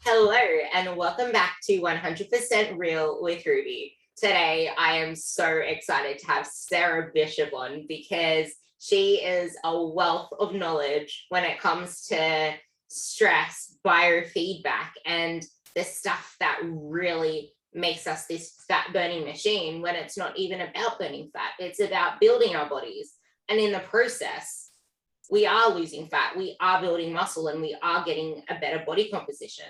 Hello, and welcome back to 100% Real with Ruby. Today, I am so excited to have Sarah Bishop on because she is a wealth of knowledge when it comes to stress, biofeedback, and the stuff that really makes us this fat burning machine when it's not even about burning fat. It's about building our bodies. And in the process, we are losing fat, we are building muscle, and we are getting a better body composition.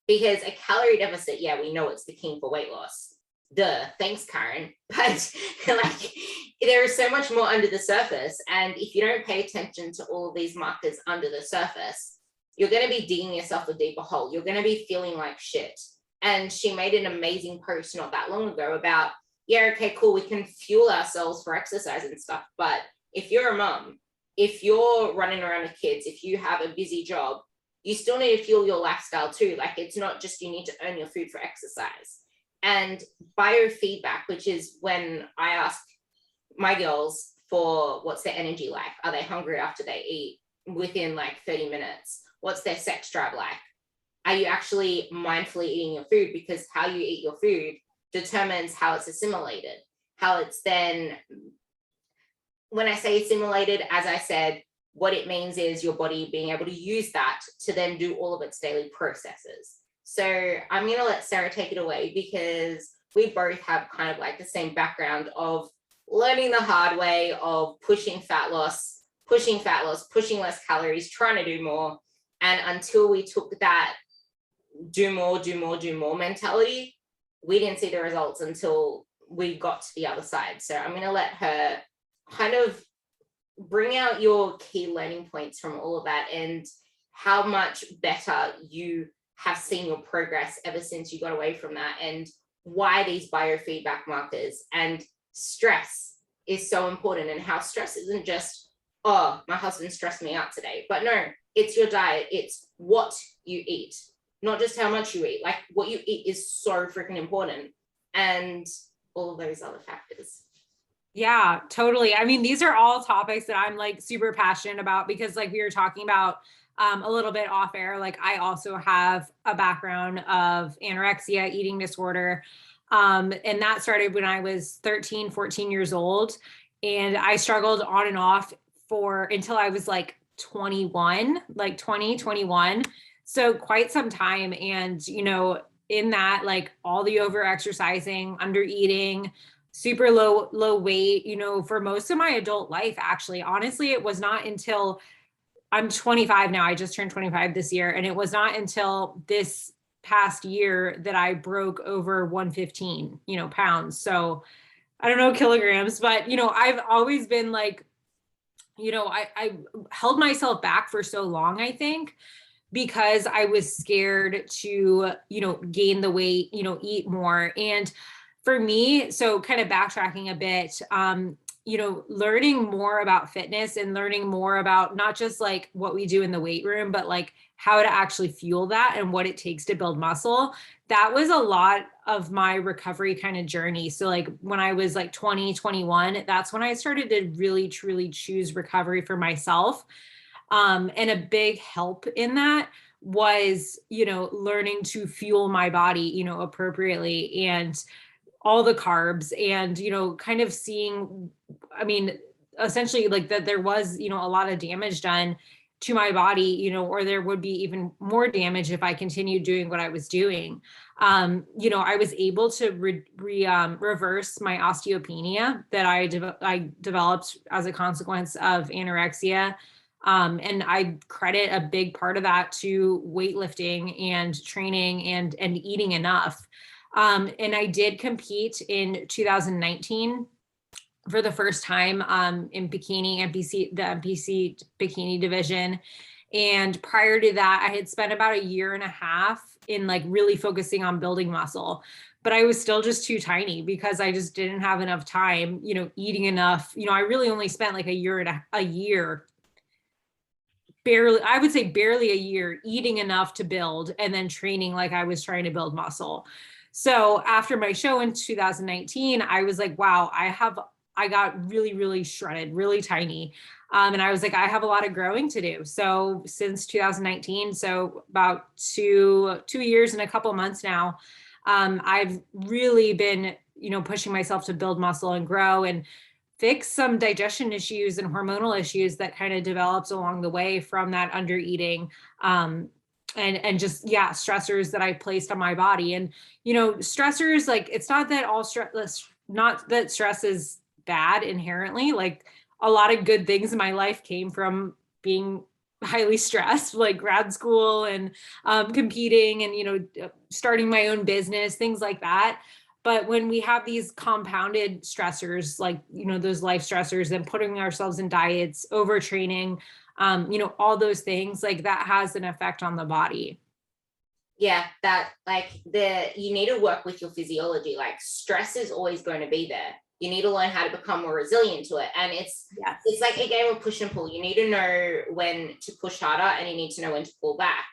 Because a calorie deficit, yeah, we know it's the king for weight loss. Duh, thanks, Karen. But like, there is so much more under the surface. And if you don't pay attention to all of these markers under the surface, you're going to be digging yourself a deeper hole. You're going to be feeling like shit. And she made an amazing post not that long ago about, yeah, okay, cool, we can fuel ourselves for exercise and stuff. But if you're a mom, if you're running around with kids, if you have a busy job, you still need to fuel your lifestyle too. Like, it's not just you need to earn your food for exercise. And biofeedback, which is when I ask my girls for what's their energy like. Are they hungry after they eat within like 30 minutes? What's their sex drive like? Are you actually mindfully eating your food? Because how you eat your food determines how it's assimilated, how it's then, when I say assimilated, as I said, what it means is your body being able to use that to then do all of its daily processes. So I'm going to let Sarah take it away because we both have kind of like the same background of learning the hard way of pushing fat loss, pushing less calories, trying to do more. And until we took that do more mentality, we didn't see the results until we got to the other side. So I'm going to let her kind of bring out your key learning points from all of that and how much better you have seen your progress ever since you got away from that, and why these biofeedback markers and stress is so important, and how stress isn't just, oh, my husband stressed me out today. But no, it's your diet. It's what you eat, not just how much you eat. Like, what you eat is so freaking important, and all of those other factors. Yeah, totally. I mean, these are all topics that I'm like super passionate about because like we were talking about a little bit off air, like I also have a background of anorexia, eating disorder. And that started when I was 13, 14 years old. And I struggled on and off for until I was like 21, like 20, 21. So quite some time. And, in that, like all the over exercising, under eating, super low weight, for most of my adult life, actually. Honestly, it was not until I'm 25 now. I just turned 25 this year. And it was not until this past year that I broke over 115, pounds. So I don't know kilograms, but, I've always been like, I held myself back for so long, I think, because I was scared to, gain the weight, eat more. And for me, so kind of backtracking a bit, learning more about fitness and learning more about not just like what we do in the weight room, but like how to actually fuel that and what it takes to build muscle. That was a lot of my recovery kind of journey. So like when I was like 20, 21, that's when I started to really, truly choose recovery for myself. And a big help in that was, learning to fuel my body, appropriately, and all the carbs, and, kind of seeing, I mean, essentially like that there was, a lot of damage done to my body, or there would be even more damage if I continued doing what I was doing. I was able to reverse my osteopenia that I developed as a consequence of anorexia. And I credit a big part of that to weightlifting and training and eating enough. And I did compete in 2019 for the first time in bikini, the NPC bikini division. And prior to that, I had spent about a year and a half in like really focusing on building muscle. But I was still just too tiny because I just didn't have enough time, eating enough. I really only spent like a year, barely, I would say barely a year, eating enough to build and then training like I was trying to build muscle. So after my show in 2019, I was like, wow, I have I got really, really shredded, really tiny. And I was like, I have a lot of growing to do. So since 2019, so about two years and a couple months now, I've really been, pushing myself to build muscle and grow and fix some digestion issues and hormonal issues that kind of developed along the way from that under eating. And just, yeah, stressors that I placed on my body. And, stressors, like, it's not that all stress, not that stress is bad inherently. Like, a lot of good things in my life came from being highly stressed, like grad school and competing and, starting my own business, things like that. But when we have these compounded stressors, like, those life stressors and putting ourselves in diets, overtraining, all those things, like, that has an effect on the body. Yeah, that, like, you need to work with your physiology. Like, stress is always going to be there. You need to learn how to become more resilient to it. And it's like a game of push and pull. You need to know when to push harder and you need to know when to pull back.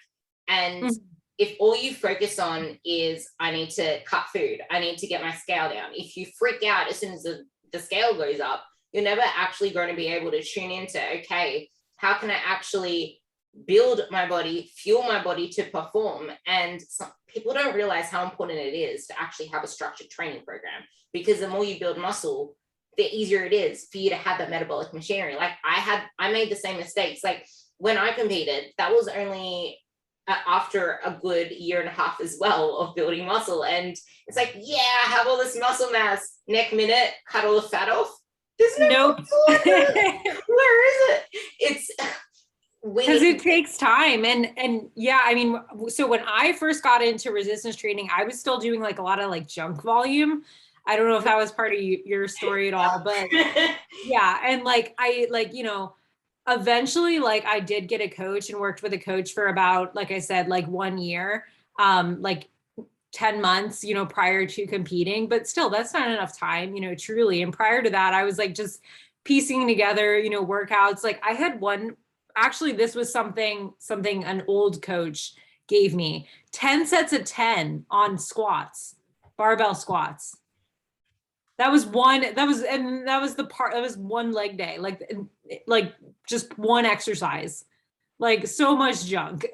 And if all you focus on is, I need to cut food, I need to get my scale down, if you freak out as soon as the scale goes up, you're never actually going to be able to tune into, okay, how can I actually build my body, fuel my body to perform? And some people don't realize how important it is to actually have a structured training program, because the more you build muscle, the easier it is for you to have that metabolic machinery. Like, I made the same mistakes. Like, when I competed, that was only after a good year and a half as well of building muscle. And it's like, yeah, I have all this muscle mass. Next minute, cut all the fat off. There's no muscle. Where is it? It's because it takes time. And yeah, I mean, so when I first got into resistance training, I was still doing like a lot of like junk volume. I don't know if that was part of your story at all, but yeah. And like, eventually, like, I did get a coach and worked with a coach for about, like I said, like 1 year, like 10 months, prior to competing, but still that's not enough time, truly. And prior to that, I was like just piecing together, workouts. Like, I had actually, this was something an old coach gave me: 10 sets of 10 on squats, barbell squats. That was one leg day, like just one exercise, like so much junk.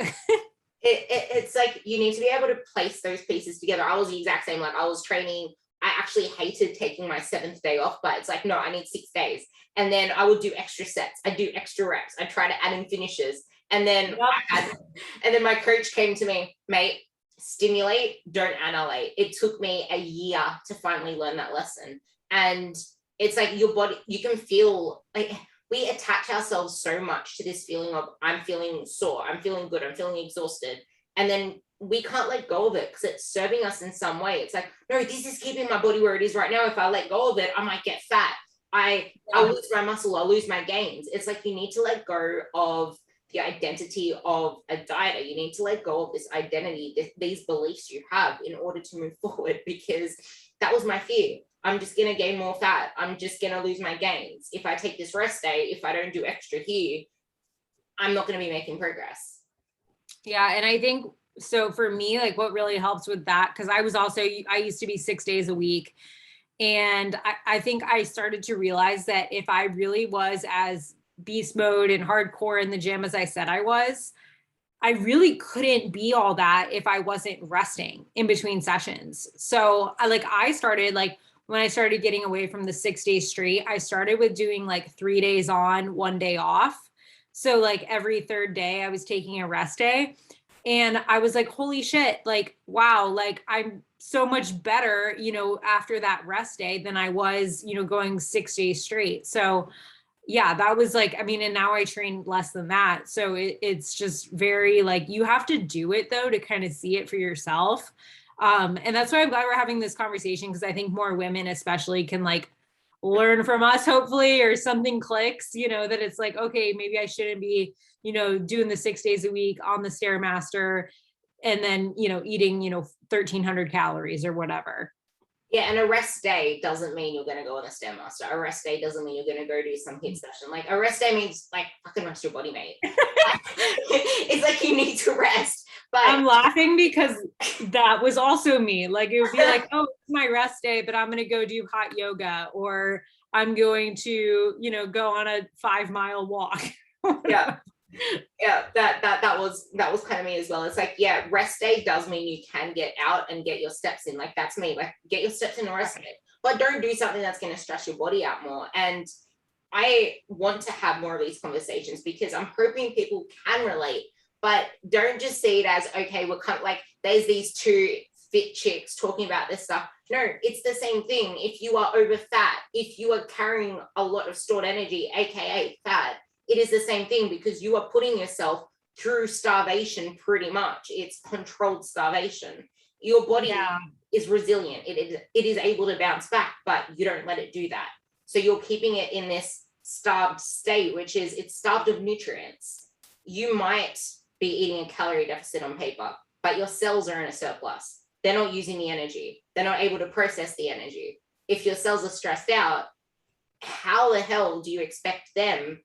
It's like, you need to be able to place those pieces together. I was the exact same. Like, I was training, I actually hated taking my 7th day off, but it's like, no, I need 6 days. And then I would do extra sets, I do extra reps, I try to add in finishes. And then and then my coach came to me, mate, stimulate, don't annihilate. It took me a year to finally learn that lesson. And it's like, your body, you can feel like, we attach ourselves so much to this feeling of, I'm feeling sore, I'm feeling good, I'm feeling exhausted. And then we can't let go of it because it's serving us in some way. It's like, no, this is keeping my body where it is right now. If I let go of it, I might get fat. I'll lose my muscle, I'll lose my gains. It's like, you need to let go of the identity of a dieter. You need to let go of this identity, these beliefs you have, in order to move forward, because that was my fear. I'm just going to gain more fat. I'm just going to lose my gains. If I take this rest day, if I don't do extra here, I'm not going to be making progress. Yeah. And I think, so for me, like, what really helps with that, because I used to be 6 days a week. And I think I started to realize that if I really was as beast mode and hardcore in the gym as I said I was, I really couldn't be all that if I wasn't resting in between sessions. So I started, like, when I started getting away from the 6 days straight, I started with doing like 3 days on, 1 day off. So like every third day I was taking a rest day. And I was like, holy shit, like, wow, like, I'm so much better, after that rest day than I was, going 6 days straight. So yeah, that was like, I mean, and now I train less than that. So it's just very, like, you have to do it though, to kind of see it for yourself. And that's why I'm glad we're having this conversation, because I think more women especially can like learn from us, hopefully, or something clicks, that it's like, okay, maybe I shouldn't be, doing the 6 days a week on the Stairmaster and then, eating, 1,300 calories or whatever. Yeah, and a rest day doesn't mean you're going to go on a Stairmaster. A rest day doesn't mean you're going to go do some HIIT session. Like, a rest day means, like, fucking rest your body, mate. It's like, you need to rest. But I'm laughing because that was also me. Like, it would be like, oh, it's my rest day, but I'm going to go do hot yoga, or I'm going to, go on a 5-mile walk. Yeah. Yeah, that was kind of me as well. It's like, yeah, rest day does mean you can get out and get your steps in. Like, that's me. Like, get your steps in a rest day, but don't do something that's going to stress your body out more. And I want to have more of these conversations because I'm hoping people can relate, but don't just see it as, okay, we're kind of like, there's these two fit chicks talking about this stuff. No, it's the same thing. If you are over fat, if you are carrying a lot of stored energy, aka fat, it is the same thing, because you are putting yourself through starvation. Pretty much, it's controlled starvation. Your body is resilient. It is able to bounce back, but you don't let it do that. So you're keeping it in this starved state, which is, it's starved of nutrients. You might be eating a calorie deficit on paper, but your cells are in a surplus. They're not using the energy. They're not able to process the energy. If your cells are stressed out, how the hell do you expect them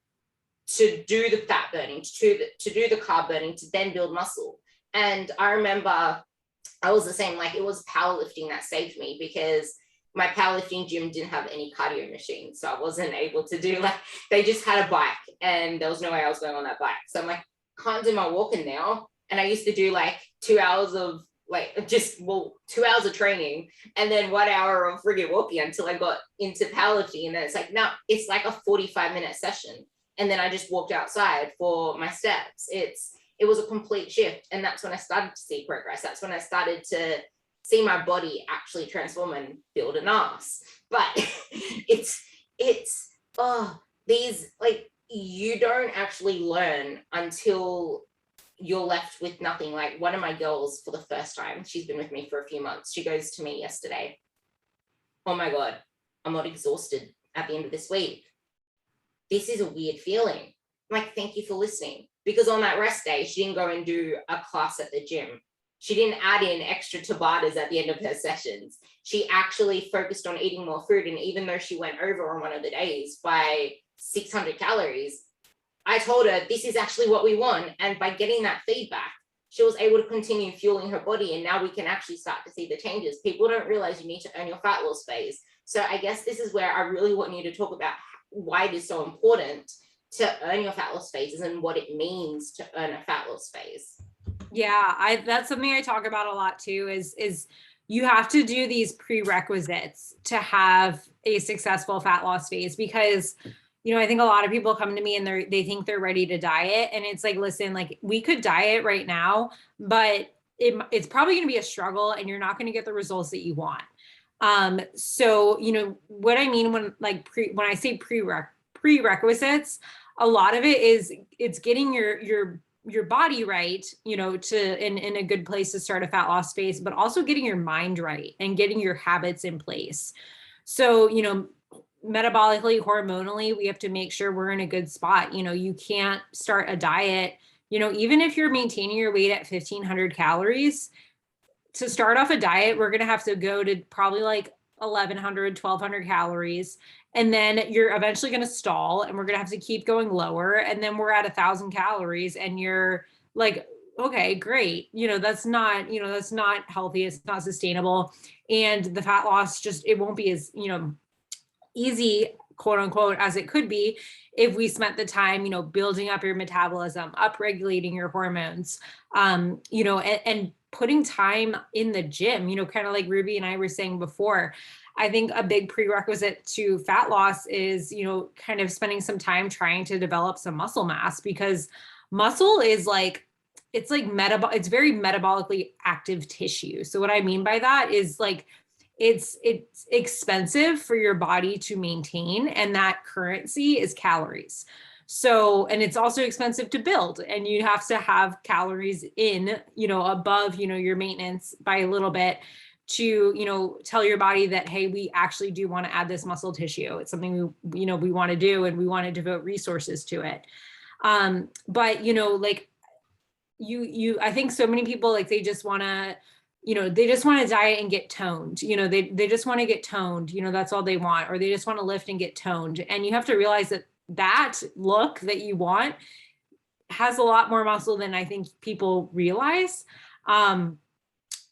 to do the fat burning, to do the carb burning, to then build muscle? And I remember I was the same. Like, it was powerlifting that saved me, because my powerlifting gym didn't have any cardio machines. So I wasn't able to do, like, they just had a bike and there was no way I was going on that bike. So I'm like, can't do my walking now. And I used to do like 2 hours of 2 hours of training and then 1 hour of friggin' walking until I got into powerlifting. And then it's like, no, it's like a 45-minute session. And then I just walked outside for my steps. It was a complete shift. And that's when I started to see progress. That's when I started to see my body actually transform and build an ass. But these, like, you don't actually learn until you're left with nothing. Like, one of my girls, for the first time, she's been with me for a few months, she goes to me yesterday, oh my God, I'm not exhausted at the end of this week. This is a weird feeling. I'm like, thank you for listening. Because on that rest day, she didn't go and do a class at the gym. She didn't add in extra Tabatas at the end of her sessions. She actually focused on eating more food. And even though she went over on one of the days by 600 calories, I told her, this is actually what we want. And by getting that feedback, she was able to continue fueling her body. And now we can actually start to see the changes. People don't realize you need to earn your fat loss phase. So I guess this is where I really want you to talk about why it is so important to earn your fat loss phases and what it means to earn a fat loss phase. Yeah, that's something I talk about a lot too, is you have to do these prerequisites to have a successful fat loss phase, because, I think a lot of people come to me and they think they're ready to diet. And it's like, listen, like, we could diet right now, but it's probably going to be a struggle and you're not going to get the results that you want. So, what I mean when I say prerequisites, a lot of it is, it's getting your body right, in a good place to start a fat loss phase, but also getting your mind right and getting your habits in place. So, metabolically, hormonally, we have to make sure we're in a good spot. You can't start a diet, even if you're maintaining your weight at 1,500 calories, to start off a diet, we're going to have to go to probably like 1,100, 1,200 calories. And then you're eventually going to stall, and we're going to have to keep going lower. And then we're at 1,000 calories and you're like, okay, great. That's not healthy. It's not sustainable. And the fat loss it won't be as, easy, quote unquote, as it could be if we spent the time, building up your metabolism, up regulating your hormones, and putting time in the gym, kind of like Ruby and I were saying before. I think a big prerequisite to fat loss is, kind of spending some time trying to develop some muscle mass, because muscle is like, it's very metabolically active tissue. So what I mean by that is, like, it's expensive for your body to maintain, and that currency is calories. So, and it's also expensive to build, and you have to have calories in, above, your maintenance by a little bit, to, tell your body that, hey, we actually do want to add this muscle tissue. It's something we want to do, and we want to devote resources to it. But, like, I think so many people, like, they just want to, diet and get toned. They just want to get toned, that's all they want, or they just want to lift and get toned. And you have to realize that look that you want has a lot more muscle than I think people realize.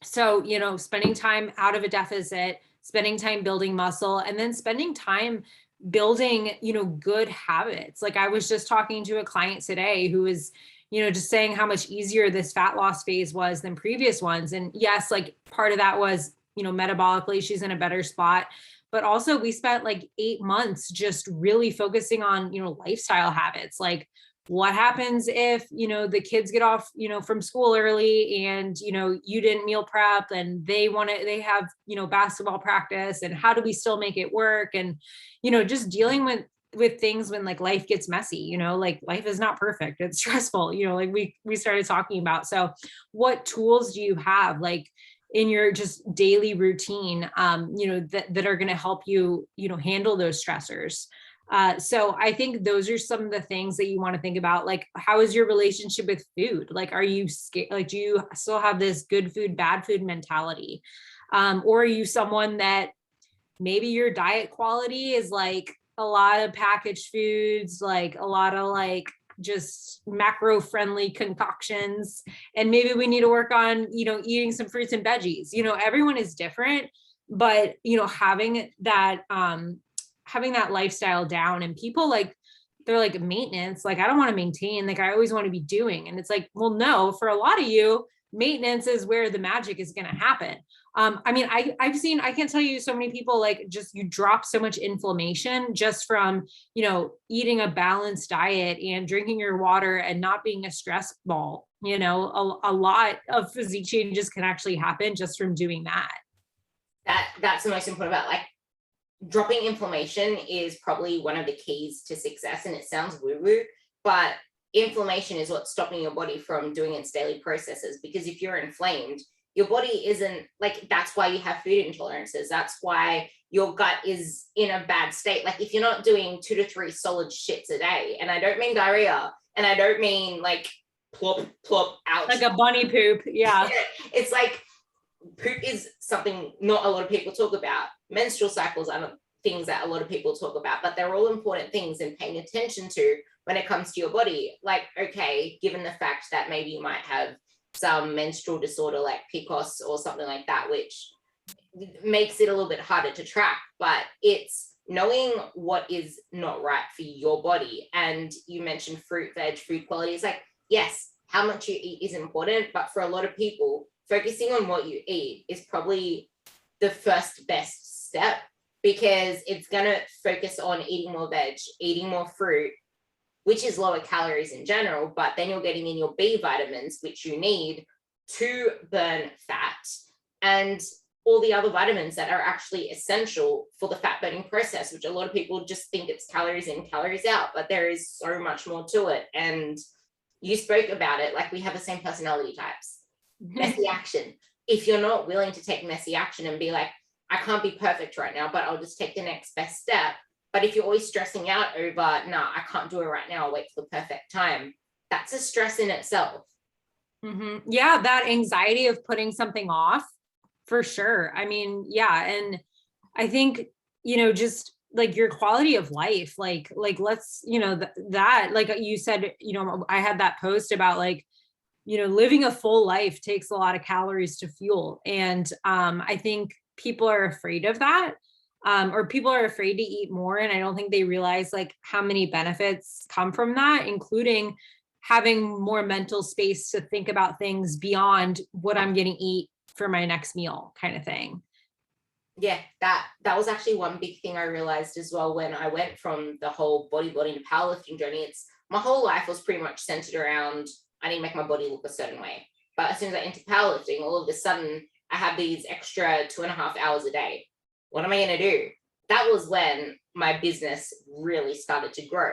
So, spending time out of a deficit, spending time building muscle, and then spending time building, good habits. Like I was just talking to a client today who was, just saying how much easier this fat loss phase was than previous ones. And yes, like part of that was, metabolically, she's in a better spot. But also we spent like 8 months just really focusing on, lifestyle habits. Like what happens if, the kids get off, from school early and, you didn't meal prep and they have, basketball practice, and how do we still make it work? And, just dealing with things when like life gets messy, like life is not perfect. It's stressful, like we started talking about. So what tools do you have like in your just daily routine, that are going to help you, handle those stressors? So I think those are some of the things that you want to think about. Like, how is your relationship with food? Like, are you scared? Like, do you still have this good food, bad food mentality? Or are you someone that maybe your diet quality is like a lot of packaged foods, like a lot of like just macro friendly concoctions, and maybe we need to work on, eating some fruits and veggies. Everyone is different, but having that lifestyle down, and people like, they're like maintenance, like I don't want to maintain, like I always want to be doing. And it's like, well, no, for a lot of you, maintenance is where the magic is going to happen. I mean, I can't tell you so many people, like just you drop so much inflammation just from, eating a balanced diet and drinking your water and not being a stress ball. A lot of physique changes can actually happen just from doing that. That's the most important about, like, dropping inflammation is probably one of the keys to success. And it sounds woo-woo, but inflammation is what's stopping your body from doing its daily processes. Because if you're inflamed, your body isn't, like, that's why you have food intolerances. That's why your gut is in a bad state. Like if you're not doing 2 to 3 solid shits a day, and I don't mean diarrhea, and I don't mean like plop, plop out. Like a bunny poop. Yeah. It's like poop is something not a lot of people talk about. Menstrual cycles are not things that a lot of people talk about, but they're all important things and paying attention to when it comes to your body. Like, okay, given the fact that maybe you might have some menstrual disorder like PCOS or something like that, which makes it a little bit harder to track, but it's knowing what is not right for your body. And you mentioned fruit, veg, food quality. It's like, yes, how much you eat is important, but for a lot of people, focusing on what you eat is probably the first best step, because it's going to focus on eating more veg, eating more fruit, which is lower calories in general, but then you're getting in your B vitamins, which you need to burn fat, and all the other vitamins that are actually essential for the fat burning process, which a lot of people just think it's calories in, calories out, but there is so much more to it. And you spoke about it, like we have the same personality types. Messy action. If you're not willing to take messy action and be like, I can't be perfect right now, but I'll just take the next best step. But if you're always stressing out over, nah, I can't do it right now, I'll wait for the perfect time, that's a stress in itself. Mm-hmm. Yeah, that anxiety of putting something off, for sure. I mean, yeah. And I think, just like your quality of life, like let's, that, like you said, I had that post about like, living a full life takes a lot of calories to fuel. And I think people are afraid of that. Or people are afraid to eat more. And I don't think they realize like how many benefits come from that, including having more mental space to think about things beyond what I'm going to eat for my next meal kind of thing. Yeah, that was actually one big thing I realized as well when I went from the whole bodybuilding to powerlifting journey. It's my whole life was pretty much centered around, I need to make my body look a certain way. But as soon as I entered powerlifting, all of a sudden I have these extra 2.5 hours a day. What am I going to do? That was when my business really started to grow.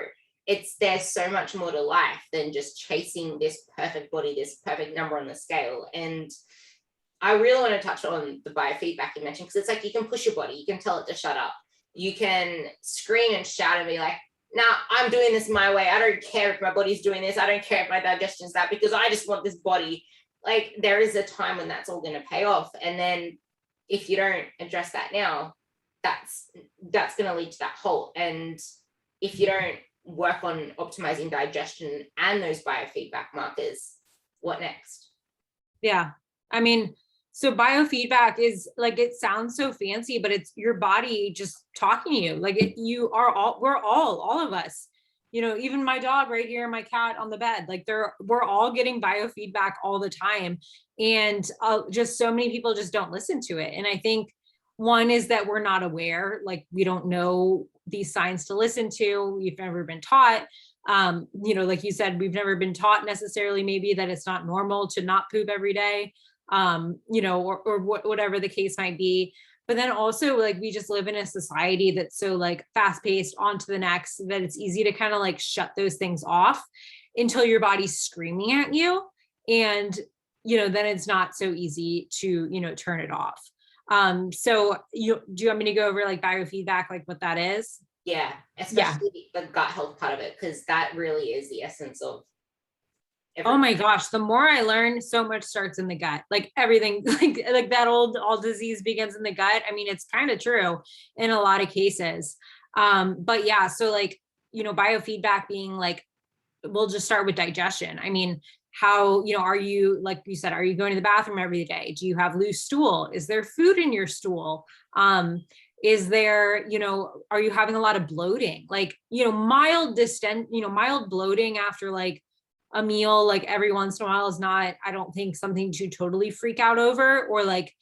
There's so much more to life than just chasing this perfect body, this perfect number on the scale. And I really want to touch on the biofeedback you mentioned, because it's like you can push your body, you can tell it to shut up, you can scream and shout and be like, nah, I'm doing this my way. I don't care if my body's doing this. I don't care if my digestion's that, because I just want this body. Like there is a time when that's all going to pay off. And then if you don't address that now, that's going to lead to that halt. And if you don't work on optimizing digestion and those biofeedback markers, what next? Yeah. I mean, So biofeedback is like, it sounds so fancy, but it's your body just talking to you. Like we're all of us, even my dog right here, my cat on the bed, like we're all getting biofeedback all the time. And just so many people just don't listen to it. And I think one is that we're not aware, like we don't know these signs to listen to. We've never been taught. Like you said, we've never been taught necessarily maybe that it's not normal to not poop every day, or whatever the case might be. But then also, like, we just live in a society that's so like fast paced, on to the next, that it's easy to kind of like shut those things off until your body's screaming at you. And, then it's not so easy to, turn it off. So do you want me to go over like biofeedback, like what that is? Yeah, especially the gut health part of it, because that really is the essence of everything. Oh my gosh, the more I learn, so much starts in the gut. Like everything, like that all disease begins in the gut. I mean, it's kind of true in a lot of cases. But yeah, so like, biofeedback being like, we'll just start with digestion. I mean, how, are you, like you said, are you going to the bathroom every day? Do you have loose stool? Is there food in your stool? Is there, are you having a lot of bloating? Like, mild mild bloating after like a meal, like every once in a while is not, I don't think, something to totally freak out over. Or like,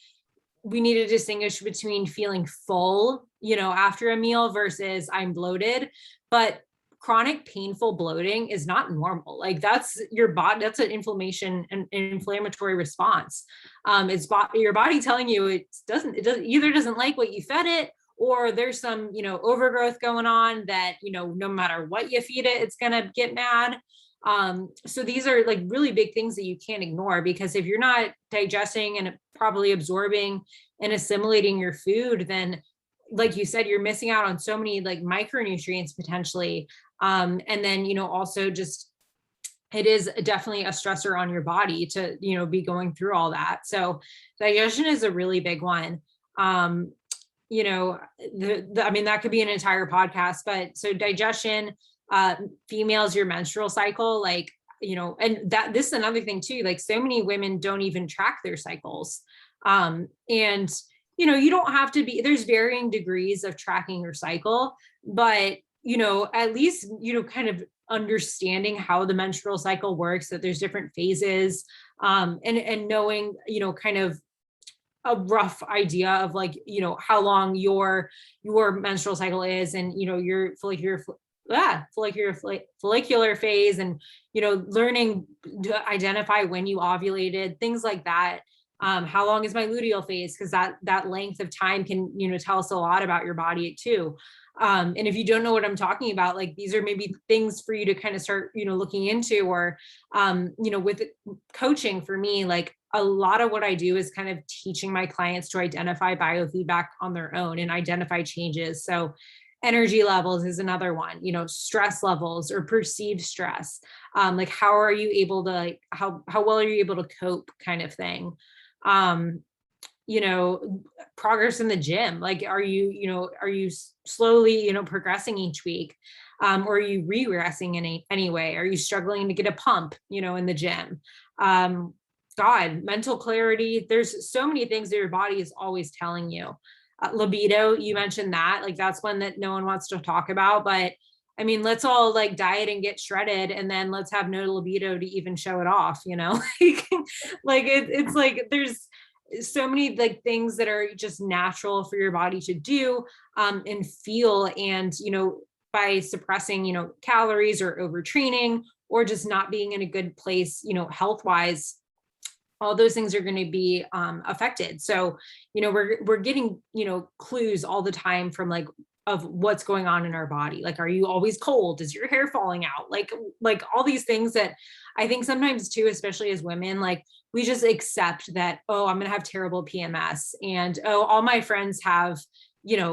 we need to distinguish between feeling full, after a meal versus I'm bloated. But chronic painful bloating is not normal. Like that's your body, that's an inflammation and inflammatory response. It's your body telling you it doesn't like what you fed it, or there's some, overgrowth going on that, no matter what you feed it, it's going to get mad. So these are like really big things that you can't ignore, because if you're not digesting and probably absorbing and assimilating your food, then like you said, you're missing out on so many like micronutrients potentially. And then, also just, it is definitely a stressor on your body to, be going through all that. So digestion is a really big one. I mean, that could be an entire podcast, but so digestion, females, your menstrual cycle, like, and that this is another thing too, like so many women don't even track their cycles. And, you don't have to be, there's varying degrees of tracking your cycle, but, at least, kind of understanding how the menstrual cycle works, that there's different phases, and knowing, kind of a rough idea of like, how long your menstrual cycle is, and, your follicular phase, and, learning to identify when you ovulated, things like that. How long is my luteal phase? Because that length of time can, tell us a lot about your body too. And if you don't know what I'm talking about, like these are maybe things for you to kind of start, looking into, or, with coaching for me, like a lot of what I do is kind of teaching my clients to identify biofeedback on their own and identify changes. So energy levels is another one, stress levels or perceived stress. Like how are you able to, like, how well are you able to cope, kind of thing. Progress in the gym, like are you slowly, progressing each week, or are you regressing in any way? Are you struggling to get a pump, in the gym? Mental clarity, there's so many things that your body is always telling you. Libido, you mentioned that, like that's one that no one wants to talk about, but I mean, let's all like diet and get shredded, and then let's have no libido to even show it off, like it's like there's so many like things that are just natural for your body to do, and feel. And, by suppressing, calories or overtraining, or just not being in a good place, health wise, all those things are going to be affected. So, we're getting, clues all the time from like, of what's going on in our body. Like, are you always cold? Is your hair falling out? Like all these things that I think sometimes too, especially as women, like we just accept that, oh, I'm going to have terrible PMS, and, oh, all my friends have,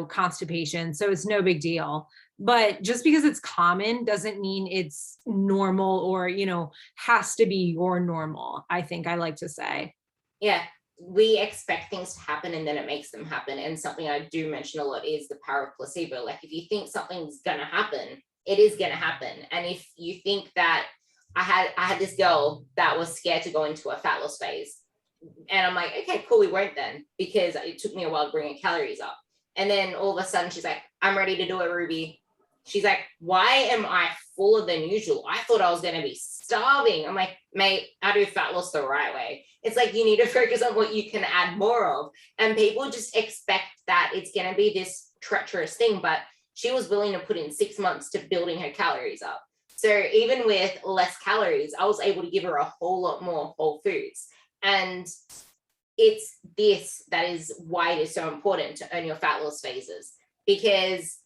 constipation, so it's no big deal. But just because it's common doesn't mean it's normal, or, has to be your normal, I think I like to say. Yeah, we expect things to happen and then it makes them happen. And something I do mention a lot is the power of placebo. Like if you think something's going to happen, it is going to happen. And if you think that I had this girl that was scared to go into a fat loss phase, And I'm like, okay, cool, we won't then, because it took me a while to bring her calories up. And then all of a sudden she's like, I'm ready to do it, Ruby. She's like, why am I fuller than usual? I thought I was going to be starving. I'm like, mate, I do fat loss the right way. It's like, you need to focus on what you can add more of. And people just expect that it's going to be this treacherous thing. But she was willing to put in 6 months to building her calories up. So even with less calories, I was able to give her a whole lot more whole foods. And it's this that is why it is so important to earn your fat loss phases, because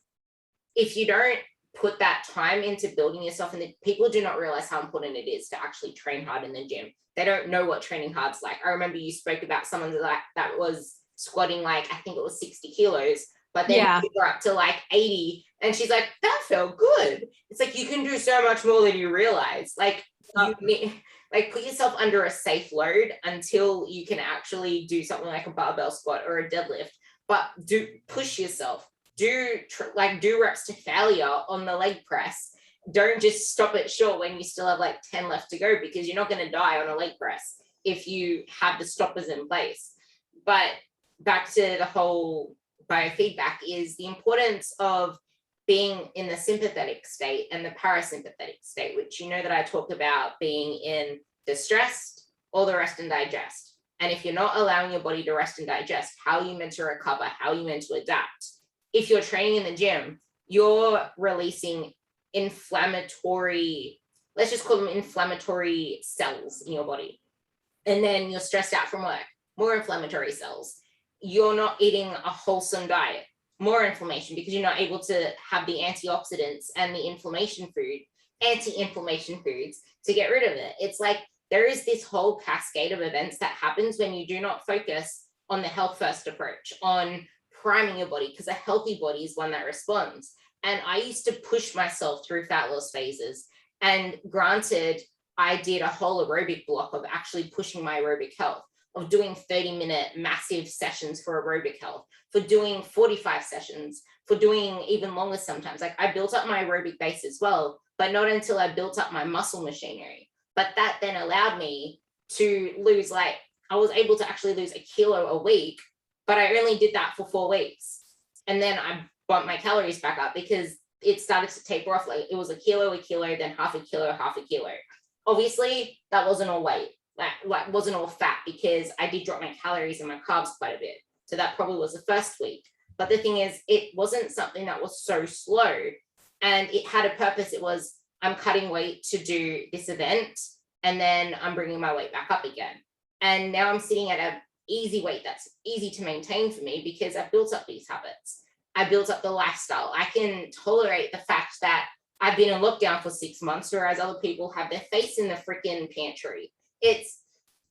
if you don't put that time into building yourself, and people do not realize how important it is to actually train hard in the gym. They don't know what training hard's like. I remember you spoke about someone that was squatting like, I think it was 60 kilos, but then you were up to like 80, and she's like, that felt good. It's like, you can do so much more than you realize. Like, you need, like, put yourself under a safe load until you can actually do something like a barbell squat or a deadlift, but do push yourself. Do reps to failure on the leg press. Don't just stop it short when you still have like 10 left to go, because you're not going to die on a leg press if you have the stoppers in place. But back to the whole biofeedback is the importance of being in the sympathetic state and the parasympathetic state, which you know that I talk about being in the stressed or the rest and digest. And if you're not allowing your body to rest and digest, how are you meant to recover? How are you meant to adapt? If you're training in the gym, you're releasing inflammatory, let's just call them inflammatory cells in your body. And then you're stressed out from work, more inflammatory cells. You're not eating a wholesome diet, more inflammation, because you're not able to have the antioxidants and the anti-inflammation foods to get rid of it. It's like there is this whole cascade of events that happens when you do not focus on the health first approach, on priming your body, because a healthy body is one that responds. And I used to push myself through fat loss phases. And granted, I did a whole aerobic block of actually pushing my aerobic health, of doing 30-minute massive sessions for aerobic health, for doing 45 sessions, for doing even longer sometimes. Like, I built up my aerobic base as well, but not until I built up my muscle machinery. But that then allowed me to lose, like, I was able to actually lose a kilo a week, but I only did that for 4 weeks. And then I bumped my calories back up because it started to taper off. Like, it was a kilo, then half a kilo. Obviously, that wasn't all weight. Like wasn't all fat, because I did drop my calories and my carbs quite a bit. So that probably was the first week. But the thing is, it wasn't something that was so slow, and it had a purpose. It was, I'm cutting weight to do this event, and then I'm bringing my weight back up again. And now I'm sitting at a easy weight that's easy to maintain for me, because I've built up these habits. I built up the lifestyle. I can tolerate the fact that I've been in lockdown for 6 months, whereas other people have their face in the freaking pantry. It's,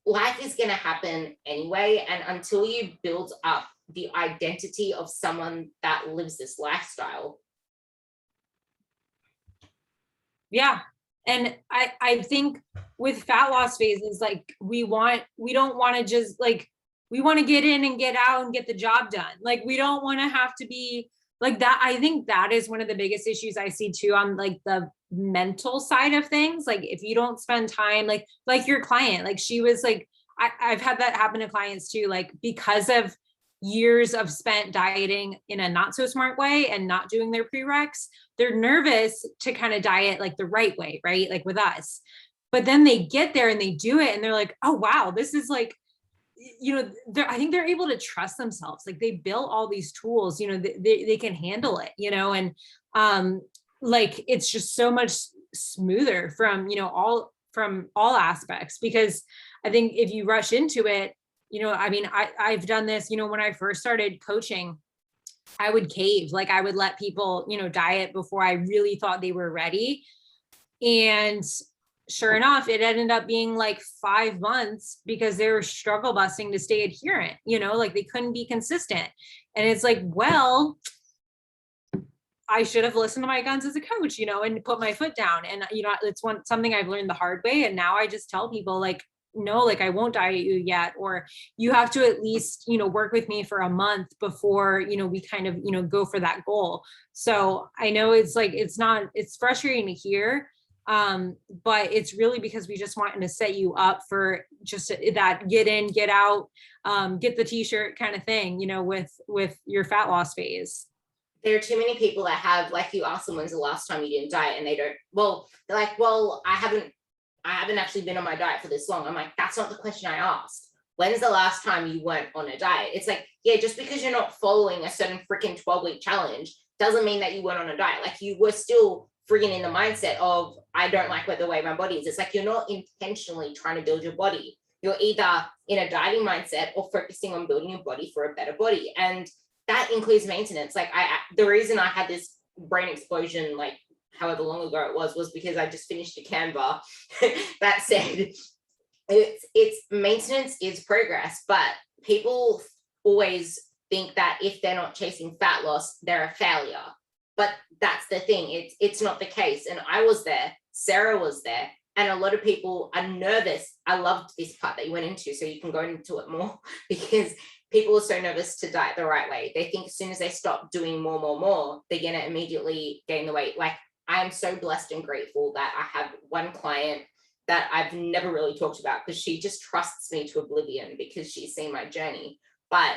life is going to happen anyway. And until you build up the identity of someone that lives this lifestyle. Yeah. And I think with fat loss phases, like, we don't want to just, like, we want to get in and get out and get the job done. Like, we don't want to have to be like that. I think that is one of the biggest issues I see too, on like the mental side of things. Like, if you don't spend time, like your client, like, she was like, I've had that happen to clients too, like, because of years of spent dieting in a not so smart way and not doing their prereqs, they're nervous to kind of diet like the right way, right? Like with us. But then they get there and they do it and they're like, oh, wow, this is like, you know, I think they're able to trust themselves. Like, they built all these tools, you know, they can handle it, you know, and like, it's just so much smoother from, you know, from all aspects, because I think if you rush into it, you know, I mean, I've done this, you know, when I first started coaching, I would cave, like, I would let people, you know, diet before I really thought they were ready. And sure enough, it ended up being like 5 months, because they were struggle busting to stay adherent, you know, like, they couldn't be consistent. And it's like, well, I should have listened to my guns as a coach, you know, and put my foot down. And, you know, it's something I've learned the hard way. And now I just tell people, like, no, like, I won't diet you yet, or you have to at least, you know, work with me for a month before, you know, we kind of, you know, go for that goal. So I know it's like, it's frustrating to hear. But it's really because we just wanting to set you up for just that get in, get out, get the t-shirt kind of thing, you know, with your fat loss phase. There are too many people that have, like, you ask them when's the last time you didn't diet, and they don't, well, they're like, well, I haven't actually been on my diet for this long. I'm like, that's not the question I asked. When's the last time you weren't on a diet? It's like, yeah, just because you're not following a certain freaking 12-week challenge doesn't mean that you weren't on a diet. Like, you were still freaking in the mindset of, I don't like the way my body is. It's like, you're not intentionally trying to build your body. You're either in a dieting mindset or focusing on building your body for a better body. And that includes maintenance. Like, the reason I had this brain explosion, like however long ago it was because I just finished a Canva that said it's maintenance is progress, but people always think that if they're not chasing fat loss, they're a failure. But that's the thing. It's not the case. And I was there, Sarah was there, and a lot of people are nervous. I loved this part that you went into, so you can go into it more, because people are so nervous to diet the right way. They think as soon as they stop doing more, they're going to immediately gain the weight. Like, I am so blessed and grateful that I have one client that I've never really talked about, because she just trusts me to oblivion because she's seen my journey. But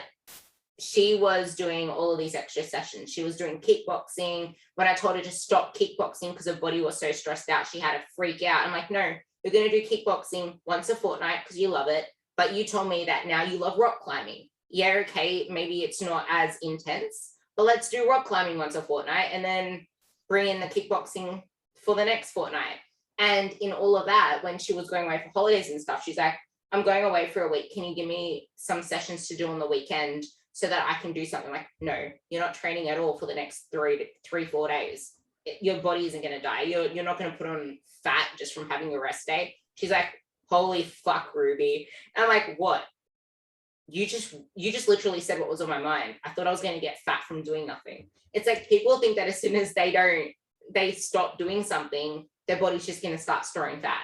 she was doing all of these extra sessions. She was doing kickboxing. When I told her to stop kickboxing because her body was so stressed out, she had a freak out. I'm like, no, you're going to do kickboxing once a fortnight because you love it. But you told me that now you love rock climbing. Yeah, okay, maybe it's not as intense, but let's do rock climbing once a fortnight and then bring in the kickboxing for the next fortnight. And in all of that, when she was going away for holidays and stuff, she's like, I'm going away for a week. Can you give me some sessions to do on the weekend so that I can do something? Like, no, you're not training at all for the next 4 days. Your body isn't going to die. You're not going to put on fat just from having a rest day. She's like, holy fuck, Ruby. And I'm like, what? You just literally said what was on my mind. I thought I was going to get fat from doing nothing. It's like, people think that as soon as they stop doing something, their body's just going to start storing fat.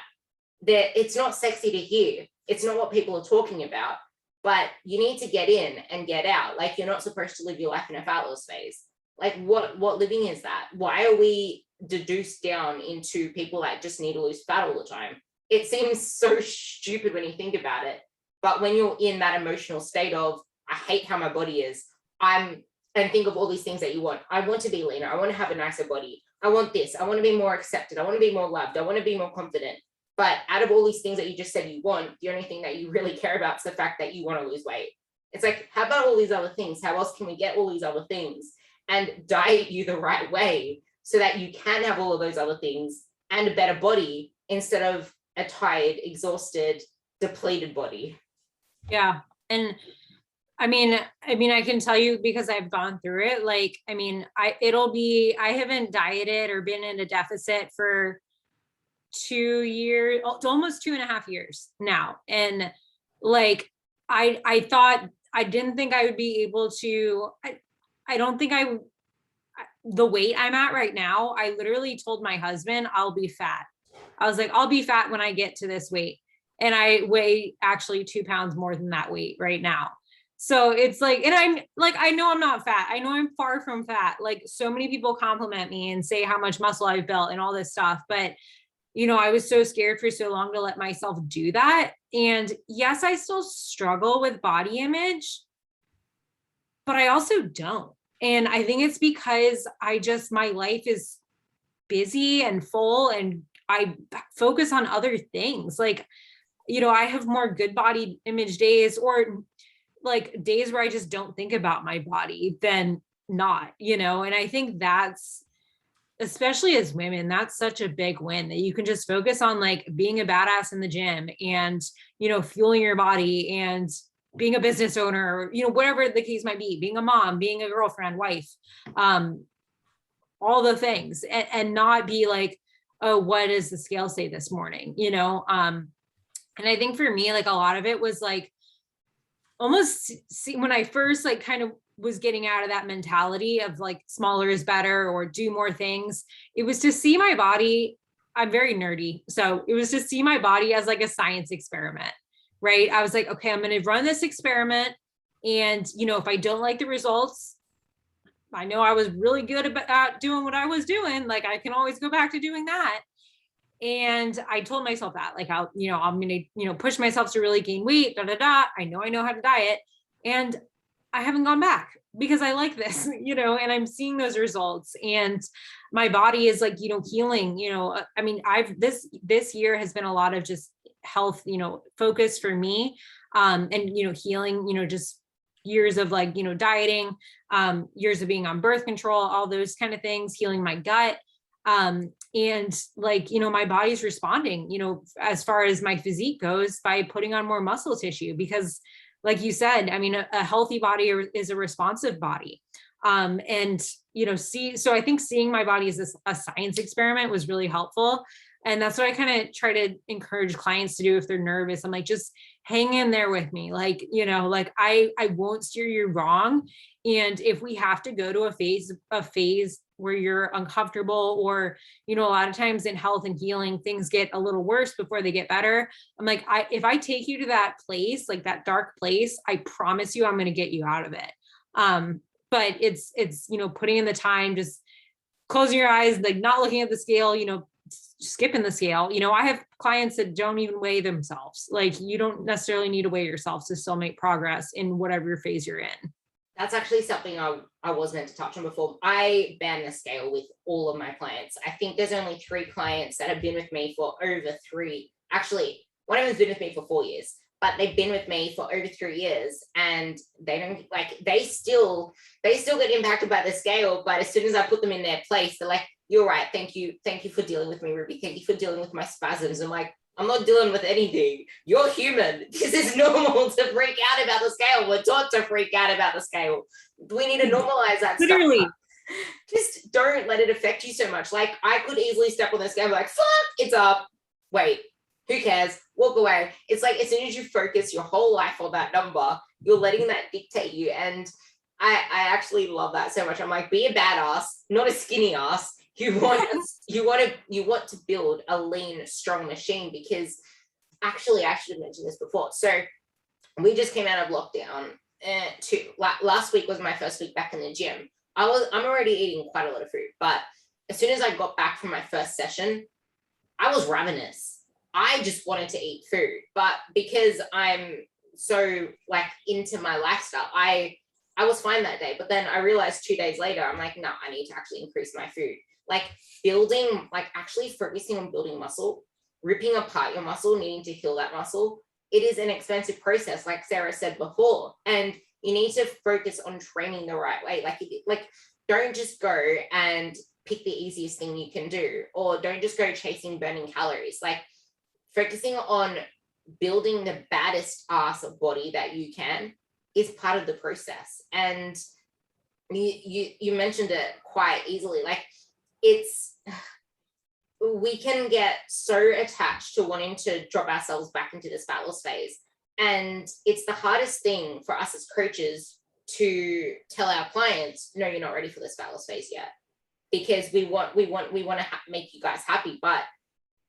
It's not sexy to hear. It's not what people are talking about, but you need to get in and get out. Like, you're not supposed to live your life in a fat loss phase. Like, what living is that? Why are we deduced down into people that just need to lose fat all the time? It seems so stupid when you think about it. But when you're in that emotional state of, I hate how my body is, and think of all these things that you want. I want to be leaner. I want to have a nicer body. I want this. I want to be more accepted. I want to be more loved. I want to be more confident. But out of all these things that you just said you want, the only thing that you really care about is the fact that you want to lose weight. It's like, how about all these other things? How else can we get all these other things and diet you the right way so that you can have all of those other things and a better body instead of a tired, exhausted, depleted body? Yeah. And I mean, I can tell you because I've gone through it. Like, I mean, I haven't dieted or been in a deficit for 2 years, almost 2.5 years now. And like, I thought, I didn't think I would be able to, I don't think the weight I'm at right now, I literally told my husband, I'll be fat. I was like, I'll be fat when I get to this weight. And I weigh actually 2 pounds more than that weight right now. So it's like, and I'm like, I know I'm not fat. I know I'm far from fat. Like, so many people compliment me and say how much muscle I've built and all this stuff. But, you know, I was so scared for so long to let myself do that. And yes, I still struggle with body image, but I also don't. And I think it's because my life is busy and full and I focus on other things. Like, you know, I have more good body image days or like days where I just don't think about my body than not, you know? And I think that's, especially as women, that's such a big win that you can just focus on like being a badass in the gym and, you know, fueling your body and being a business owner, you know, whatever the case might be, being a mom, being a girlfriend, wife, all the things, and not be like, oh, what does the scale say this morning? You know? And I think for me, like a lot of it was like almost when I first like kind of was getting out of that mentality of like smaller is better or do more things, it was to see my body. I'm very nerdy. So it was to see my body as like a science experiment, right? I was like, okay, I'm going to run this experiment. And, you know, if I don't like the results, I know I was really good about doing what I was doing. Like, I can always go back to doing that. And I told myself that, like, I'm going to, push myself to really gain weight, da, da, da. I know how to diet. And I haven't gone back because I like this, and I'm seeing those results, and my body is like, healing, I mean, this year has been a lot of just health, focus for me. And, healing, just years of like, dieting, years of being on birth control, all those kind of things, healing my gut. And like, my body's responding, as far as my physique goes, by putting on more muscle tissue, because like you said, I mean, a healthy body is a responsive body. And, so I think seeing my body as a science experiment was really helpful. And that's what I kind of try to encourage clients to do if they're nervous. I'm like, just hang in there with me. Like, like I won't steer you wrong. And if we have to go to a phase where you're uncomfortable, or, a lot of times in health and healing, things get a little worse before they get better. I'm like, if I take you to that place, like that dark place, I promise you, I'm going to get you out of it. But it's, putting in the time, just closing your eyes, like not looking at the scale, skipping the scale. I have clients that don't even weigh themselves. Like, you don't necessarily need to weigh yourself to still make progress in whatever phase you're in. That's actually something I was meant to touch on before. I ban the scale with all of my clients. I think there's only 3 clients that have been with me for over 3. Actually, one of them's been with me for 4 years, but they've been with me for over 3 years, and they don't like, they still get impacted by the scale. But as soon as I put them in their place, they're like, "You're right. Thank you for dealing with me, Ruby. Thank you for dealing with my spasms." I'm like, I'm not dealing with anything. You're human. This is normal to freak out about the scale. We're taught to freak out about the scale. We need to normalize that Literally. stuff. Just don't let it affect you so much. Like, I could easily step on the scale and be like, fuck, it's up. Wait, who cares? Walk away. It's like, as soon as you focus your whole life on that number, you're letting that dictate you. And I actually love that so much. I'm like, be a badass, not a skinny ass. You want to build a lean, strong machine, because actually, I should have mentioned this before. So we just came out of lockdown. Last week was my first week back in the gym. I'm already eating quite a lot of food, but as soon as I got back from my first session, I was ravenous. I just wanted to eat food, but because I'm so like into my lifestyle, I was fine that day. But then I realized 2 days later, I'm like, no, I need to actually increase my food. Like actually focusing on building muscle, ripping apart your muscle, needing to heal that muscle. It is an expensive process, like Sarah said before, and you need to focus on training the right way. Like don't just go and pick the easiest thing you can do, or don't just go chasing burning calories. Like, focusing on building the baddest ass of body that you can is part of the process. And you mentioned it quite easily. Like, we can get so attached to wanting to drop ourselves back into this fat loss phase. And it's the hardest thing for us as coaches to tell our clients, no, you're not ready for this fat loss phase yet, because we want to make you guys happy. But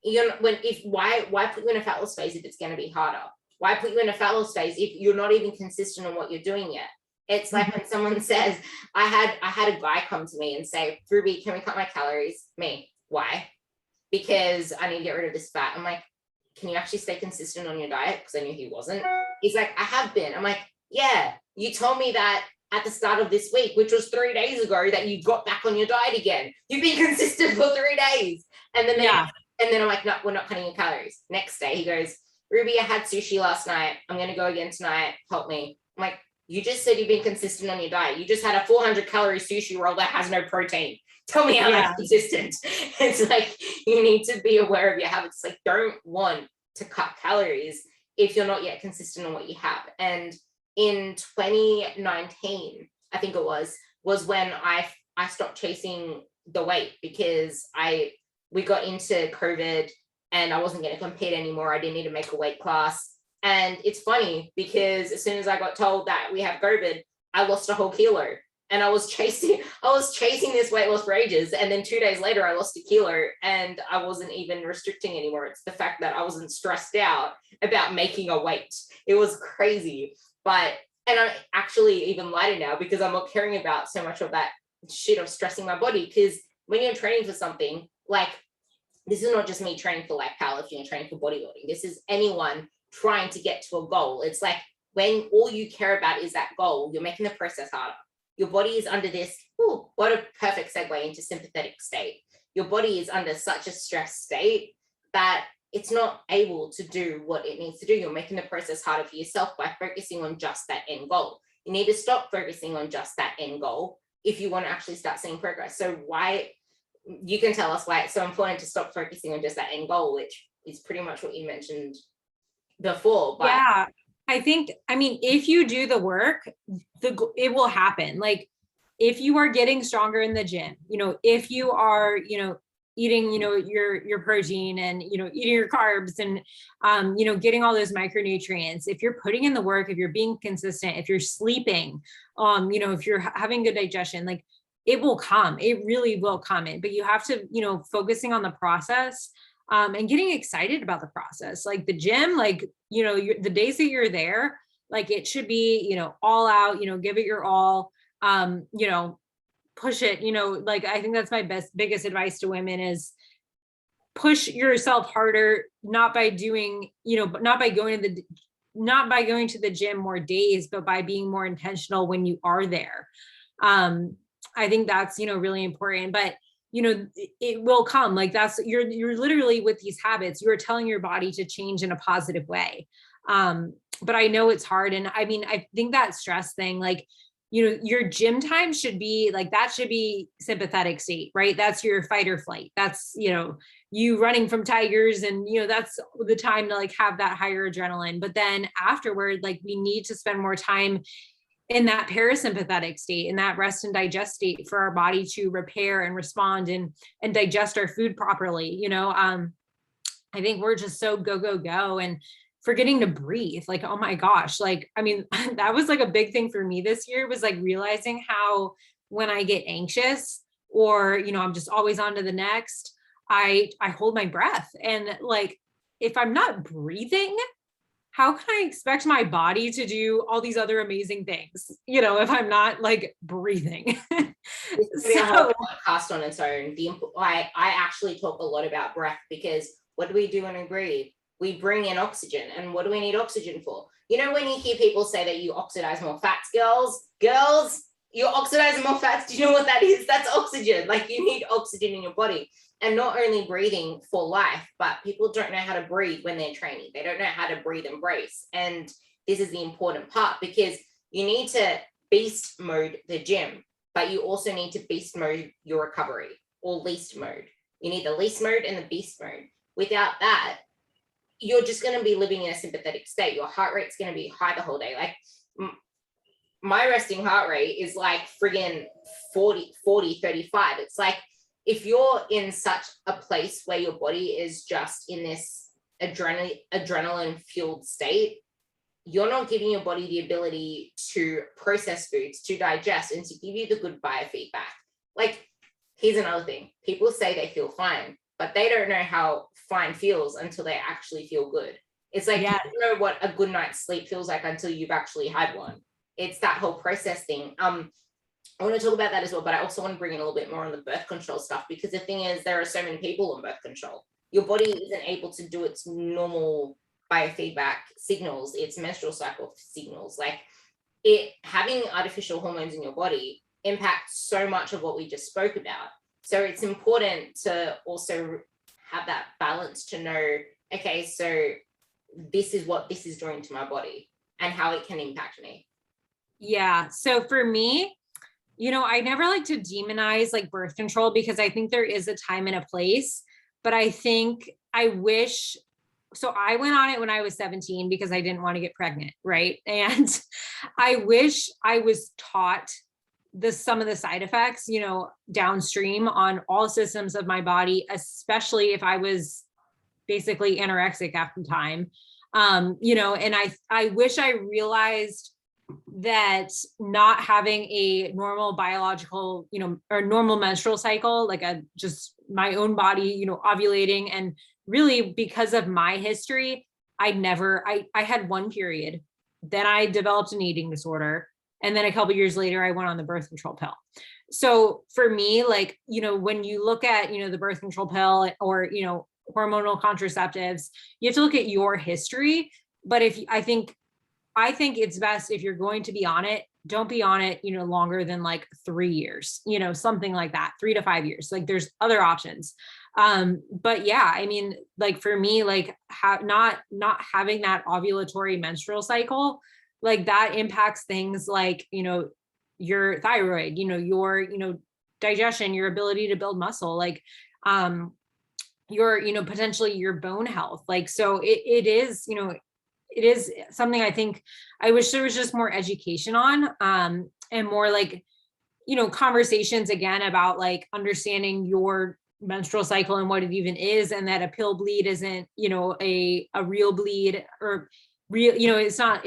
why put you in a fat loss phase if it's going to be harder? Why put you in a fat loss phase if you're not even consistent on what you're doing yet? It's like when someone says, I had a guy come to me and say, Ruby, can we cut my calories? Me, why? Because I need to get rid of this fat. I'm like, can you actually stay consistent on your diet? Because I knew he wasn't. He's like, I have been. I'm like, yeah, you told me that at the start of this week, which was 3 days ago, that you got back on your diet again. You've been consistent for 3 days. And then I'm like, no, we're not cutting your calories. Next day, he goes, Ruby, I had sushi last night. I'm going to go again tonight. Help me. I'm like, you just said you've been consistent on your diet. You just had a 400 calorie sushi roll that has no protein. Tell me how that's consistent. It's like, you need to be aware of your habits. Like, don't want to cut calories if you're not yet consistent on what you have. And in 2019, I think it was when I stopped chasing the weight, because we got into COVID and I wasn't going to compete anymore. I didn't need to make a weight class. And it's funny because as soon as I got told that we have COVID, I lost a whole kilo. And I was chasing this weight loss for ages. And then 2 days later, I lost a kilo and I wasn't even restricting anymore. It's the fact that I wasn't stressed out about making a weight. It was crazy. And I'm actually even lighter now because I'm not caring about so much of that shit of stressing my body. Because when you're training for something, like, this is not just me training for like powerlifting or training for bodybuilding. This is anyone trying to get to a goal. It's like when all you care about is that goal, you're making the process harder. Your body is under this, what a perfect segue into sympathetic state. Your body is under such a stress state that it's not able to do what it needs to do. You're making the process harder for yourself by focusing on just that end goal. You need to stop focusing on just that end goal if you want to actually start seeing progress. So why, you can tell us why it's so important to stop focusing on just that end goal, which is pretty much what you mentioned before. But yeah, I mean, if you do the work, it will happen. Like if you are getting stronger in the gym, if you are, eating, your protein and, eating your carbs and, getting all those micronutrients, if you're putting in the work, if you're being consistent, if you're sleeping, if you're having good digestion, like it will come, it really will come in, but you have to, focusing on the process, and getting excited about the process. Like the gym, like, the days that you're there, like it should be, all out, give it your all, push it, like I think that's my biggest advice to women is push yourself harder, not by doing, not by going to the gym more days, but by being more intentional when you are there. I think that's, really important, but it will come. Like you're literally with these habits, you're telling your body to change in a positive way. But I know it's hard. And I mean, I think that stress thing, like, your gym time should be like, that should be sympathetic state, right? That's your fight or flight. That's, you running from tigers and, that's the time to like have that higher adrenaline. But then afterward, like we need to spend more time in that parasympathetic state, in that rest and digest state for our body to repair and respond and digest our food properly. I think we're just so go and forgetting to breathe. Like, oh my gosh. Like, I mean, that was like a big thing for me this year, was like realizing how when I get anxious or, I'm just always on to the next, I hold my breath. And like, if I'm not breathing, how can I expect my body to do all these other amazing things, if I'm not like breathing? It's going to be a whole podcast on its own. I actually talk a lot about breath, because what do we do when we breathe? We bring in oxygen. And what do we need oxygen for? When you hear people say that you oxidize more fats, girls, you're oxidizing more fats. Do you know what that is? That's oxygen. Like you need oxygen in your body. And not only breathing for life, but people don't know how to breathe when they're training. They don't know how to breathe and brace. And this is the important part, because you need to beast mode the gym, but you also need to beast mode your recovery, or least mode. You need the least mode and the beast mode. Without that, you're just going to be living in a sympathetic state. Your heart rate's going to be high the whole day. Like my resting heart rate is like friggin' 40, 35. It's like, if you're in such a place where your body is just in this adrenaline fueled state, you're not giving your body the ability to process foods, to digest, and to give you the good biofeedback. Like, here's another thing. People say they feel fine, but they don't know how fine feels until they actually feel good. It's like, you don't know what a good night's sleep feels like until you've actually had one. It's that whole process thing. I want to talk about that as well, but I also want to bring in a little bit more on the birth control stuff, because the thing is, there are so many people on birth control. Your body isn't able to do its normal biofeedback signals, its menstrual cycle signals. Like having artificial hormones in your body impacts so much of what we just spoke about. So it's important to also have that balance to know, okay, so this is what this is doing to my body and how it can impact me. Yeah. So for me, I never like to demonize like birth control, because I think there is a time and a place, but I think I wish, so I went on it when I was 17 because I didn't want to get pregnant. Right. And I wish I was taught some of the side effects, downstream on all systems of my body, especially if I was basically anorexic at the time. And I wish I realized that not having a normal biological, or normal menstrual cycle, like just my own body, ovulating, and really because of my history, I had one period, then I developed an eating disorder. And then a couple of years later, I went on the birth control pill. So for me, like, you know, when you look at, you know, the birth control pill or, you know, hormonal contraceptives, you have to look at your history. But I think it's best if you're going to be on it, don't be on it, you know, longer than like 3 years, you know, something like that, 3 to 5 years. Like there's other options. But yeah, I mean, like for me, like not having that ovulatory menstrual cycle, like that impacts things like, you know, your thyroid, you know, your, you know, digestion, your ability to build muscle, like, your, you know, potentially your bone health. Like, so it is, you know, it is something I think I wish there was just more education on, and more like, you know, conversations again about like understanding your menstrual cycle and what it even is, and that a pill bleed isn't, you know, a real bleed or real, you know, it's not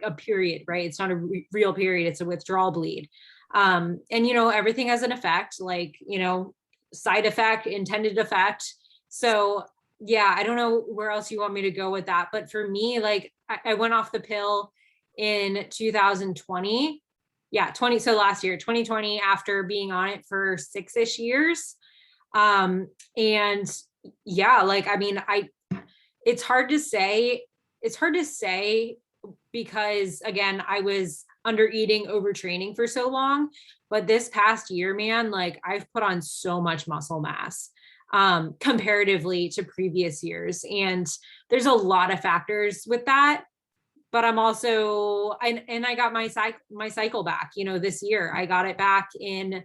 a period, right? It's not a real period. It's a withdrawal bleed. And, you know, everything has an effect, like, you know, side effect, intended effect. So yeah, I don't know where else you want me to go with that. But for me, like I went off the pill in 2020. Yeah, 20. So last year, 2020, after being on it for 6-ish years. And yeah, like, I mean, it's hard to say. It's hard to say because again, I was under eating, overtraining for so long. But this past year, man, like I've put on so much muscle mass comparatively to previous years. And there's a lot of factors with that. But I'm also, and I got my cycle back, you know, this year. I got it back in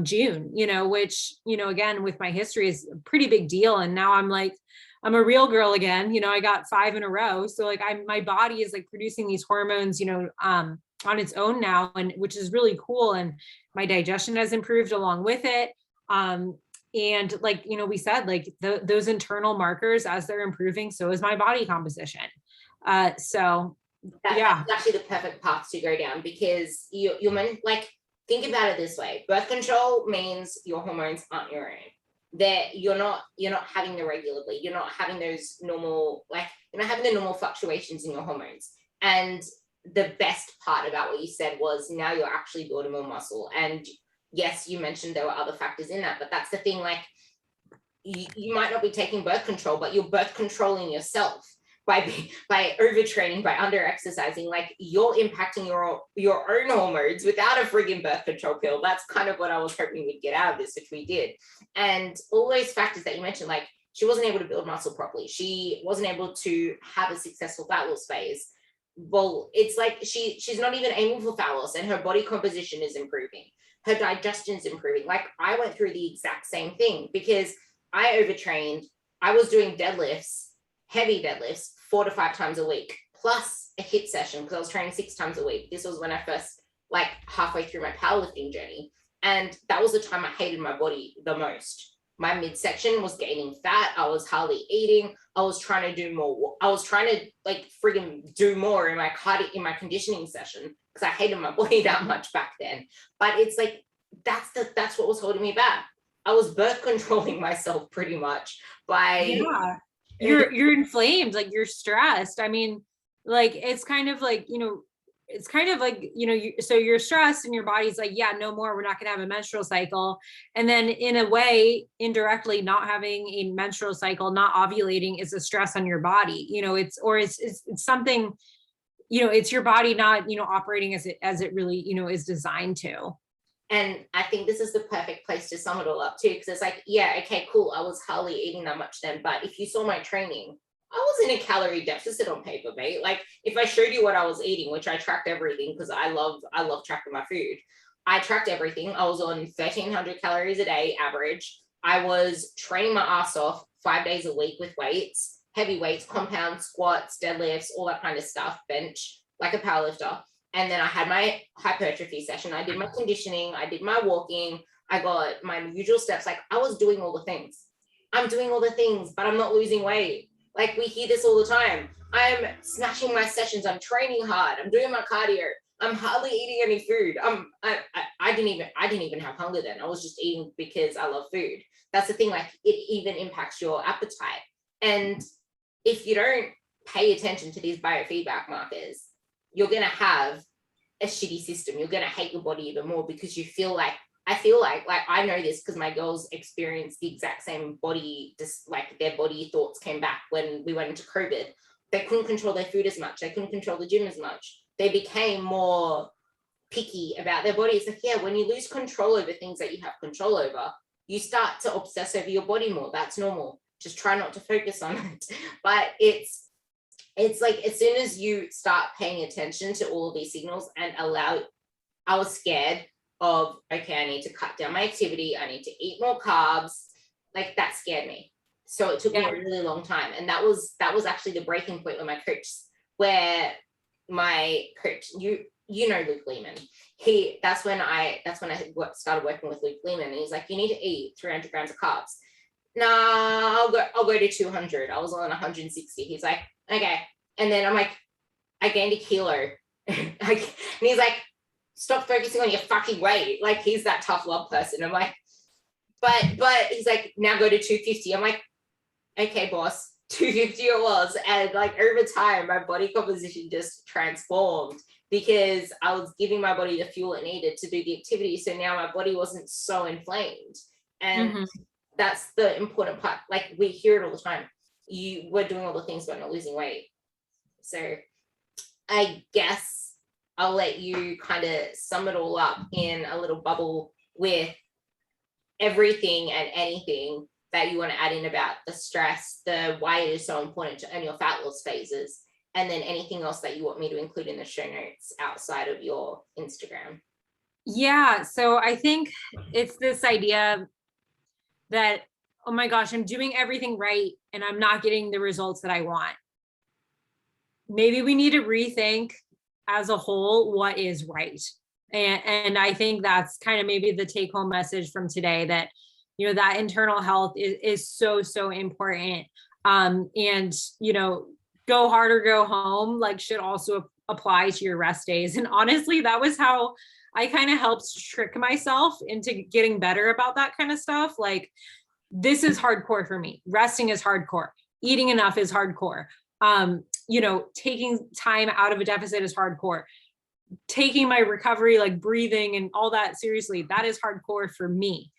June, you know, which, you know, again, with my history is a pretty big deal. And now I'm like, I'm a real girl again, you know, I got 5 in a row. So like my body is like producing these hormones, you know, on its own now, and which is really cool. And my digestion has improved along with it. And like, you know, we said like those internal markers, as they're improving, so is my body composition. So yeah, That's actually the perfect path to go down, because you're meant, like, think about it this way: birth control means your hormones aren't your own. That you're not having the regular bleed, you're not having those normal, like, you're not having the normal fluctuations in your hormones. And the best part about what you said was now you're actually building more muscle. And yes, you mentioned there were other factors in that, but that's the thing, like, you might not be taking birth control, but you're birth controlling yourself by overtraining, by under exercising. Like, you're impacting your own hormones without a friggin' birth control pill. That's kind of what I was hoping we'd get out of this, which we did. And all those factors that you mentioned, like, she wasn't able to build muscle properly, she wasn't able to have a successful fat loss phase. Well, it's like she's not even aiming for fat loss, and her body composition is improving, her digestion's improving. Like, I went through the exact same thing because I overtrained. I was doing deadlifts, heavy deadlifts, 4 to 5 times a week, plus a HIIT session, because I was training 6 times a week. This was when I first, like, halfway through my powerlifting journey. And that was the time I hated my body the most. My midsection was gaining fat. I was hardly eating. I was trying to do more. I was trying to, like, friggin' do more in my conditioning session, because I hated my body that much back then. But it's like, that's what was holding me back. I was birth controlling myself pretty much by you're inflamed, like you're stressed. I mean, like, it's kind of like, you know, it's kind of like, you know, so you're stressed and your body's like, yeah, no more, we're not going to have a menstrual cycle. And then in a way, indirectly, not having a menstrual cycle, not ovulating, is a stress on your body. You know, it's something, you know, it's your body not, you know, operating as it really, you know, is designed to. And I think this is the perfect place to sum it all up too, because it's like, yeah, okay, cool, I was hardly eating that much then, but if you saw my training, I was in a calorie deficit on paper, mate. Like, if I showed you what I was eating, which I tracked everything because I love tracking my food. I tracked everything. I was on 1,300 calories a day average. I was training my ass off 5 days a week with weights, heavy weights, compound squats, deadlifts, all that kind of stuff, bench, like a powerlifter. And then I had my hypertrophy session. I did my conditioning. I did my walking. I got my usual steps. Like, I was doing all the things. I'm doing all the things, but I'm not losing weight. Like, we hear this all the time. I'm smashing my sessions. I'm training hard. I'm doing my cardio. I'm hardly eating any food. I didn't even have hunger then. I was just eating because I love food. That's the thing. Like, it even impacts your appetite. And if you don't pay attention to these biofeedback markers, you're going to have a shitty system. You're going to hate your body even more because you feel like, I know this because my girls experienced the exact same body, just like their body thoughts came back when we went into COVID. They couldn't control their food as much. They couldn't control the gym as much. They became more picky about their body. It's like, yeah, when you lose control over things that you have control over, you start to obsess over your body more. That's normal. Just try not to focus on it. But it's like, as soon as you start paying attention to all of these signals and I was scared of, okay, I need to cut down my activity. I need to eat more carbs. Like, that scared me. So it took me a really long time. And that was actually the breaking point with my coach, where my coach, you know, Luke Lehman, that's when I started working with Luke Lehman, and he's like, you need to eat 300 grams of carbs. Nah, I'll go to 200. I was on 160. He's like, okay. And then I'm like, I gained a kilo. And he's like, stop focusing on your fucking weight. Like, he's that tough love person. I'm like, but he's like, now go to 250. I'm like, okay, boss, 250 it was. And like, over time, my body composition just transformed because I was giving my body the fuel it needed to do the activity. So now my body wasn't so inflamed. And that's the important part. Like, we hear it all the time. You were doing all the things but not losing weight. So I guess I'll let you kind of sum it all up in a little bubble with everything and anything that you want to add in about the stress, the why it is so important to earn your fat loss phases, and then anything else that you want me to include in the show notes outside of your Instagram. Yeah. So I think it's this idea that, oh my gosh, I'm doing everything right and I'm not getting the results that I want. Maybe we need to rethink as a whole what is right. And I think that's kind of maybe the take home message from today, that, you know, that internal health is so, so important. And, you know, go hard or go home, like, should also apply to your rest days. And honestly, that was how I kind of helped trick myself into getting better about that kind of stuff. Like, this is hardcore for me. Resting is hardcore. Eating enough is hardcore. You know, taking time out of a deficit is hardcore. Taking my recovery, like breathing and all that seriously, that is hardcore for me.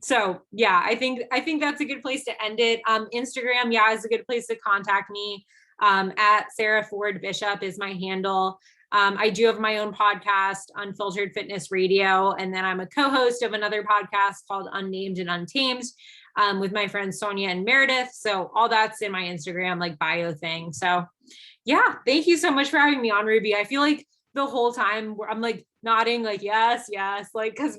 So yeah, I think that's a good place to end it. Instagram, yeah, is a good place to contact me. At Sarah Ford Bishop is my handle. I do have my own podcast, Unfiltered Fitness Radio, and then I'm a co-host of another podcast called Unnamed and Untamed, with my friends Sonia and Meredith. So all that's in my Instagram, like, bio thing. So yeah, thank you so much for having me on, Ruby. I feel like the whole time I'm like nodding, like, yes, like, because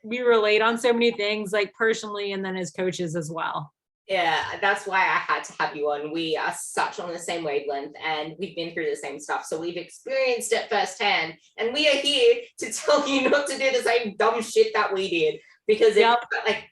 we relate on so many things, like personally, and then as coaches as well. Yeah, that's why I had to have you on. We are such on the same wavelength, and we've been through the same stuff. So we've experienced it firsthand, and we are here to tell you not to do the same dumb shit that we did. Because like,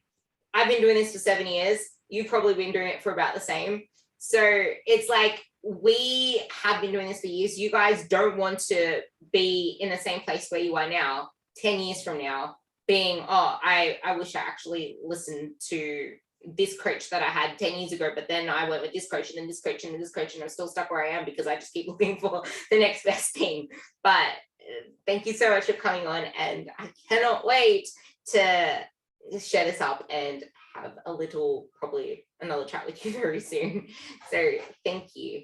I've been doing this for 7 years. You've probably been doing it for about the same. So it's like, we have been doing this for years. You guys don't want to be in the same place where you are now, 10 years from now, being, oh, I wish I actually listened to this coach that I had 10 years ago, but then I went with this coach and then this coach and then this coach, and I'm still stuck where I am because I just keep looking for the next best thing. But thank you so much for coming on, and I cannot wait to share this up and have probably another chat with you very soon. So thank you.